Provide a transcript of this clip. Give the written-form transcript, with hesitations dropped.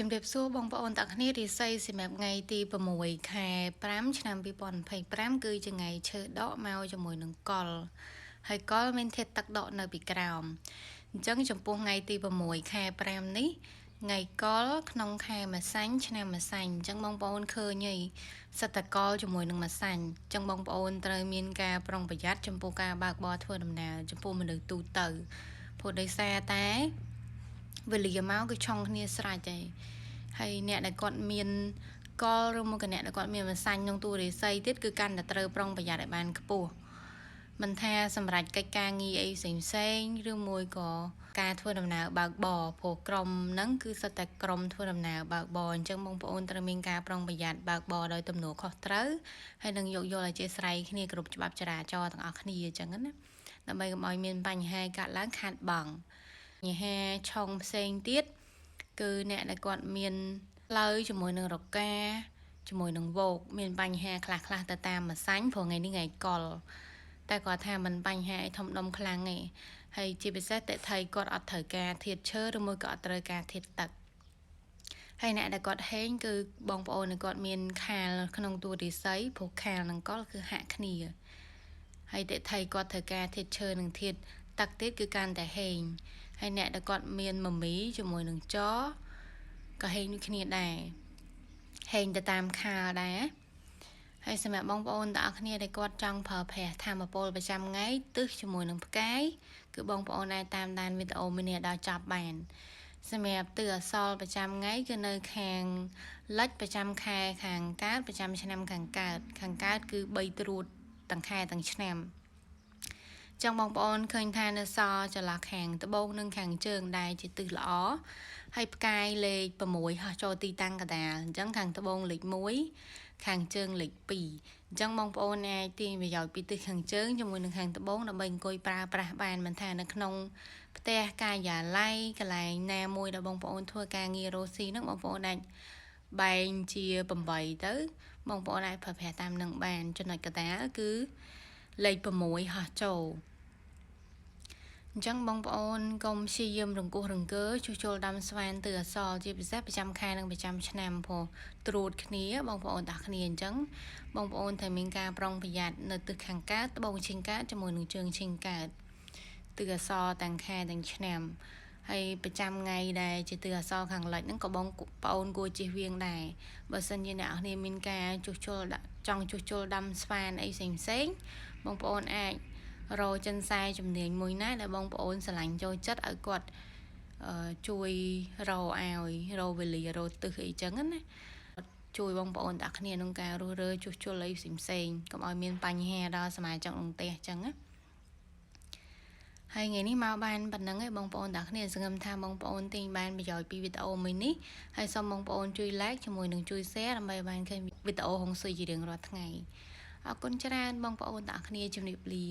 ជំរាបសួរបងប្អូនទាំងគ្នារីស័យសម្រាប់ថ្ងៃទី6ខែ5ឆ្នាំ2025គឺជាថ្ងៃឈើដកមកជាមួយនឹងកុលហើយកុលមានធាតុទឹកដកនៅពីក្រោមអញ្ចឹងចំពោះថ្ងៃទី6ខែ5នេះថ្ងៃកុលក្នុងខែម្សាញ់ឆ្នាំម្សាញ់អញ្ចឹងបងប្អូនឃើញហើយសត្វតកលជាមួយនឹងម្សាញ់អញ្ចឹងបងប្អូនត្រូវមានការប្រុងប្រយ័ត្នចំពោះការបើកបរធ្វើដំណើរចំពោះមនុស្សទូទៅព្រោះដោយសារតែវេលាមកគឺឆុងគ្នាស្រេចហើយអ្នកដែលគាត់មានកលឬមកអ្នកដែលគាត់មានម្សាញ់ក្នុងទូរិស័យទៀតគឺកាន់តែត្រូវប្រុងប្រយ័ត្នឲ្យបានខ្ពស់មិនថាសម្រាប់កិច្ចការងារអីផ្សេងឬមួយក៏ការធ្វើដំណើរបើកបរព្រោះក្រុមហ្នឹងគឺសិតតែក្រុមធ្វើដំណើរបើកបរអញ្ចឹងបងប្អូនត្រូវមានការប្រុងប្រយ័ត្នបើកបរដោយទំនួលខុសត្រូវហើយនឹងយោគយល់អធ្យាស្រ័យគ្នាគ្រប់ច្បាប់ចរាចរណ៍ទាំងអស់គ្នាអញ្ចឹងណាដើម្បីកុំឲ្យមានបញ្ហាកើតឡើងខាតបង់បញ្ហាឆុងផ្សេងទៀតគឺអ្នកដែលគាត់មានផ្លូវជាមួយនឹងរកាជាមួយនឹងវោកមានបញ្ហាខ្លះទៅតាមម្សាញ់ព្រោះថ្ងៃនេះថ្ងៃកុលតែគាត់ថាมันបញ្ហាអីធំដុំខ្លាំងទេហើយជាពិសេសតេថៃគាត់អត់ត្រូវការធាតុឈើឬមួយក៏អត់ត្រូវការធាតុទឹកហើយអ្នកដែលគាត់ហេងគឺបងប្អូនដែលគាត់មានខាលក្នុងតួរិស័យព្រោះខាលនិងកុលគឺហាក់គ្នាហើយតេថៃគាត់ត្រូវការធាតុឈើនិងធាតុទឹកទៀតគឺកាន់តែហេងហើយអ្នកដែលគាត់មានមមីជាមួយនឹងចក៏ហេងដូចគ្នាដែរហេងទៅតាមខាលដែរហើយសម្រាប់បងប្អូនទាំងអស់គ្នាដែលគាត់ចង់ប្រើប្រាស់ធម្មពលប្រចាំថ្ងៃទឹះជាមួយនឹងផ្កាយគឺបងប្អូនអាចតាមដានវីដេអូមួយនេះដល់ចប់បានសម្រាប់ទឹះអសល់ប្រចាំថ្ងៃគឺនៅខាងលិចប្រចាំខែខាងកើតប្រចាំឆ្នាំខាងកើតគឺ3ត្រួតទាំងខែទាំងឆ្នាំចឹងបងប្អូនឃើញថានៅសចន្លោះខាងត្បូងនិងខាងជើងដែរជាទិសល្អហើយផ្កាយលេខ6ហោះចូលទីតាំងកដាលអញ្ចឹងខាងត្បូងលេខ1ខាងជើងលេខ2អញ្ចឹងបងប្អូនអាចទាញប្រយោជន៍ពីទិសខាងជើងជាមួយនឹងខាងត្បូងដើម្បីអង្គុយប្រើប្រាស់បានមិនថានៅក្នុងផ្ទះការិយាល័យកន្លែងណាមួយដែលបងប្អូនធ្វើការងាររស់ស៊ីហ្នឹងបងប្អូនអាចបែងជា8ទៅបងប្អូនអាចប្រើប្រាស់តាមនឹងបានចំណុចកដាលគឺលេខ6ហោះចូលអញ្ចឹងបងប្អូនកុំព្យាយាមរង្គោះរង្គើជួសជុលដាំស្វានទិសអសរជាពិសេសប្រចាំខែនិងប្រចាំឆ្នាំព្រោះត្រួតគ្នាបងប្អូនទាំងគ្នាអញ្ចឹងបងប្អូនត្រូវមានការប្រុងប្រយ័ត្ននៅទិសខាងកើតត្បូងឈិងកើតជាមួយនឹងជើងឈិងកើតទិសអសរទាំងខែទាំងឆ្នាំហើយប្រចាំថ្ងៃដែលជាទិសអសរខាងលិចហ្នឹងក៏បងប្អូនគួរជៀសវាងដែរបើសិនជាអ្នកនរគ្នាមានការជួសជុលចង់ជួសជុលដាំស្វានអីផ្សេងបងប្អូនអាចរកចិនសែជំនាញមួយណាដែលបងប្អូនស្រឡាញ់ចូលចិត្តឲ្យគាត់ជួយរកឲ្យរកវេលារកទឹះអីចឹងណាជួយបងប្អូនទាំងគ្នាក្នុងការរស់រើជួសជុលអីផ្សេងកុំឲ្យមានបញ្ហាដល់សមាជិកក្នុងផ្ទះចឹងណាហើយថ្ងៃនេះមកបានប៉ុណ្ណឹងឯងបងប្អូនទាំងគ្នាសង្ឃឹមថាបងប្អូនទិញបានប្រយោជន៍ពីវីដេអូមួយនេះហើយសូមបងប្អូនជួយ like ជាមួយនឹងជួយ share ដើម្បីបានឃើញវីដេអូហុងស៊ុយជារៀងរាល់ថ្ងៃអរគុណច្រើនបងប្អូនទាំងគ្នាជំរាបលា